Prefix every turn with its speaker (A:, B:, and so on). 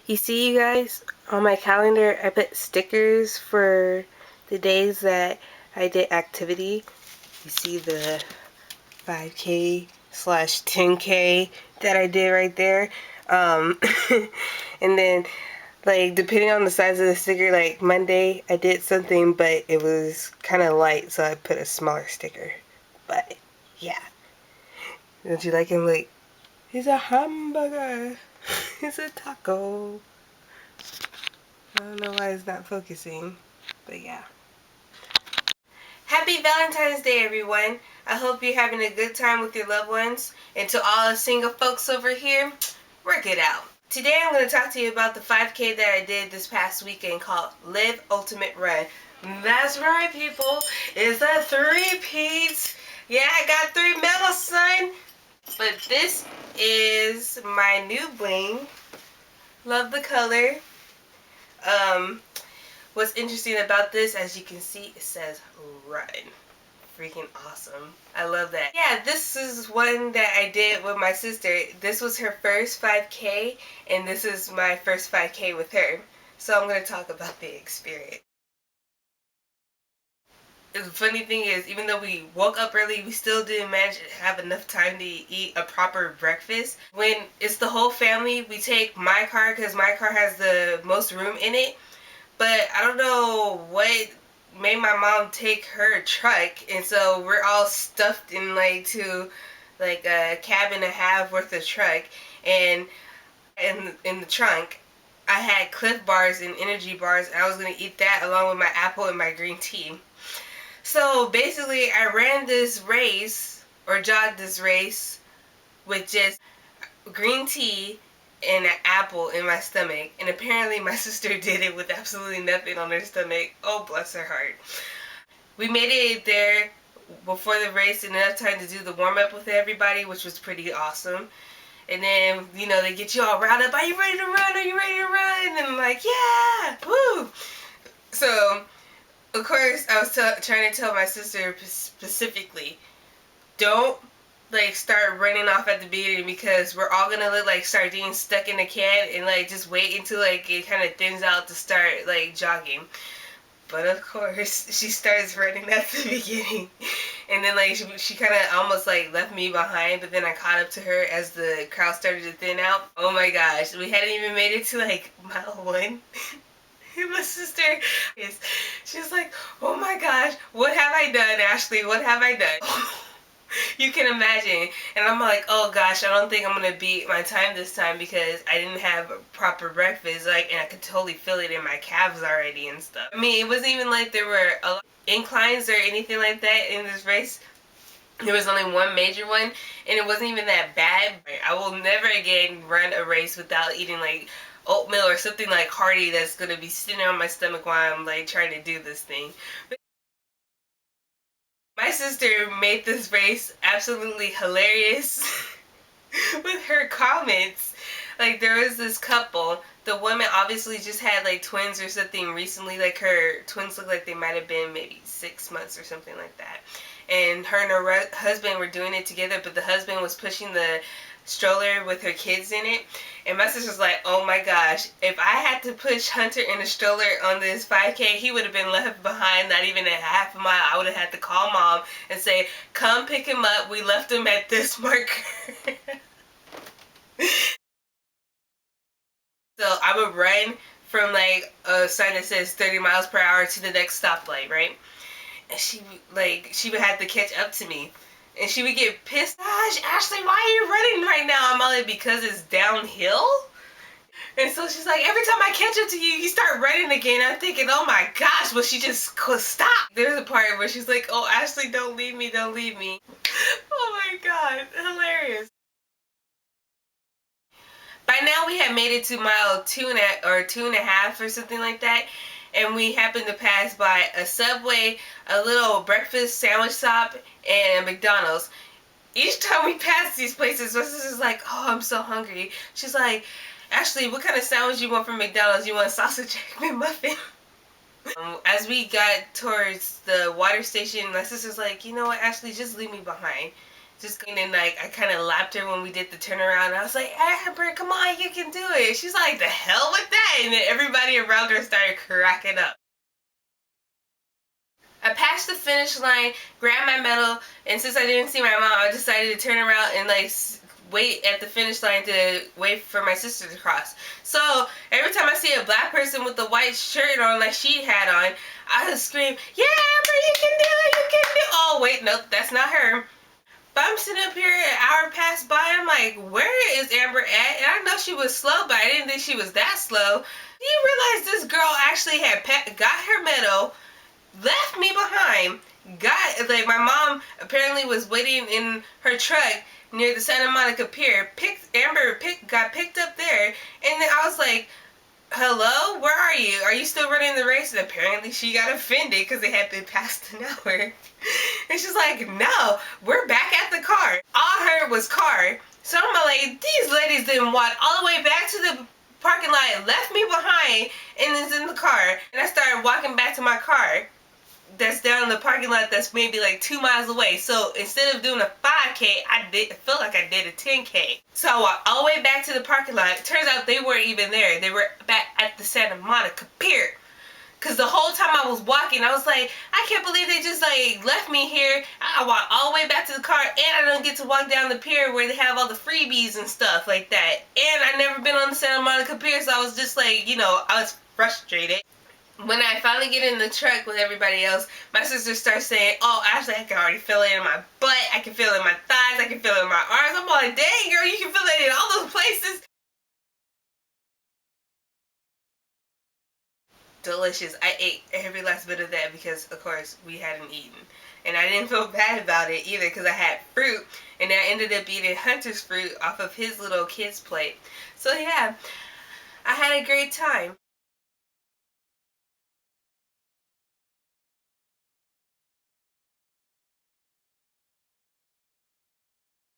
A: You see, you guys, on my calendar, I put stickers for the days that I did activity. You see the 5K slash 10K that I did right there. And then, like, depending on the size of the sticker, like Monday, I did something, but it was kind of light, so I put a smaller sticker. But, yeah. Don't you like him? Like, he's a hamburger. He's a taco. I don't know why it's not focusing, but yeah. Happy Valentine's Day, everyone. I hope you're having a good time with your loved ones. And to all the single folks over here, work it out. Today I'm going to talk to you about the 5K that I did this past weekend called Live Ultimate Run. That's right, people. It's a three-peat. Yeah, I got 3 medals, son. But this is my new bling. Love the color. What's interesting about this, as you can see, it says run. Freaking awesome. I love that. Yeah, this is one that I did with my sister. This was her first 5K, and this is my first 5K with her. So I'm going to talk about the experience. The funny thing is, even though we woke up early, we still didn't manage to have enough time to eat a proper breakfast. When it's the whole family, we take my car because my car has the most room in it. But I don't know what made my mom take her truck, and so we're all stuffed in like a cab and a half worth of truck, and in the trunk I had Cliff bars and energy bars, and I was gonna eat that along with my apple and my green tea. So basically I ran this race, or jogged this race, with just green tea and an apple in my stomach, and apparently my sister did it with absolutely nothing on her stomach. Oh, bless her heart. We made it there before the race, enough time to do the warm-up with everybody, which was pretty awesome. And then, you know, they get you all riled up. Are you ready to run? Are you ready to run? And I'm like, yeah, woo. So, of course, I was trying to tell my sister specifically, don't like start running off at the beginning, because we're all gonna look like sardines stuck in a can, and like just wait until like it kind of thins out to start like jogging. But of course she starts running at the beginning, and then like she kind of almost like left me behind, but then I caught up to her as the crowd started to thin out. Oh my gosh, we hadn't even made it to like mile 1. My sister she was like, oh my gosh, what have I done, Ashley? What have I done? You can imagine. And I'm like, oh gosh, I don't think I'm gonna beat my time this time, because I didn't have a proper breakfast, like, and I could totally feel it in my calves already and stuff. I mean, it wasn't even like there were a lot of inclines or anything like that in this race. There was only one major one, and it wasn't even that bad. I will never again run a race without eating like oatmeal or something like hearty that's gonna be sitting on my stomach while I'm like trying to do this thing. But my sister made this race absolutely hilarious with her comments. Like, there was this couple. The woman obviously just had like twins or something recently. Like, her twins look like they might have been maybe 6 months or something like that. And her husband were doing it together, but the husband was pushing the stroller with her kids in it. And my sister's like, oh my gosh, if I had to push Hunter in a stroller on this 5K, he would have been left behind not even a half a mile. I would have had to call mom and say, come pick him up. We left him at this marker. So I would run from like a sign that says 30 miles per hour to the next stoplight, right? And she would have to catch up to me. And she would get pissed. Gosh, Ashley, why are you running right now? I'm like, because it's downhill? And so she's like, every time I catch up to you, you start running again. I'm thinking, oh my gosh, will she just stop? There's a part where she's like, oh, Ashley, don't leave me, don't leave me. Oh my god, hilarious. By now we had made it to mile 2.5 or something like that. And we happened to pass by a Subway, a little breakfast sandwich shop, and a McDonald's. Each time we pass these places, my sister's like, oh, I'm so hungry. She's like, Ashley, what kind of sandwich you want from McDonald's? You want a sausage egg McMuffin? As we got towards the water station, my sister's like, you know what, Ashley, just leave me behind. just going and like I kind of lapped her when we did the turnaround. I was like, Amber, come on, you can do it. She's like, the hell with that. And then everybody around her started cracking up. I passed the finish line, grabbed my medal, and since I didn't see my mom, I decided to turn around and like wait at the finish line to wait for my sister to cross. So every time I see a black person with a white shirt on like she had on, I would scream, yeah, Amber, you can do it, you can do it. Oh, wait, nope, that's not her. But I'm sitting up here, an hour passed by, I'm like, where is Amber at? And I know she was slow, but I didn't think she was that slow. Do you realize this girl actually had got her medal, left me behind, like my mom apparently was waiting in her truck near the Santa Monica Pier, got picked up there, and then I was like, hello, where are you? Are you still running the race? And apparently she got offended because it had been past an hour. And she's like, no, we're back at the car. All I heard was car. So I'm like, these ladies didn't walk all the way back to the parking lot, left me behind, and is in the car. And I started walking back to my car that's down in the parking lot that's maybe like 2 miles away. So instead of doing a 5K, I felt like I did a 10K. So I walked all the way back to the parking lot. It turns out they weren't even there. They were back at the Santa Monica Pier. Because the whole time I was walking, I was like, I can't believe they just like left me here. I walked all the way back to the car, and I don't get to walk down the pier where they have all the freebies and stuff like that. And I never been on the Santa Monica Pier, so I was just like, you know, I was frustrated. When I finally get in the truck with everybody else, my sister starts saying, oh, actually, I can already feel it in my butt. I can feel it in my thighs. I can feel it in my arms. I'm like, dang, girl, you can feel it in all those places. Delicious. I ate every last bit of that because, of course, we hadn't eaten. And I didn't feel bad about it either because I had fruit. And I ended up eating Hunter's fruit off of his little kid's plate. So, yeah, I had a great time.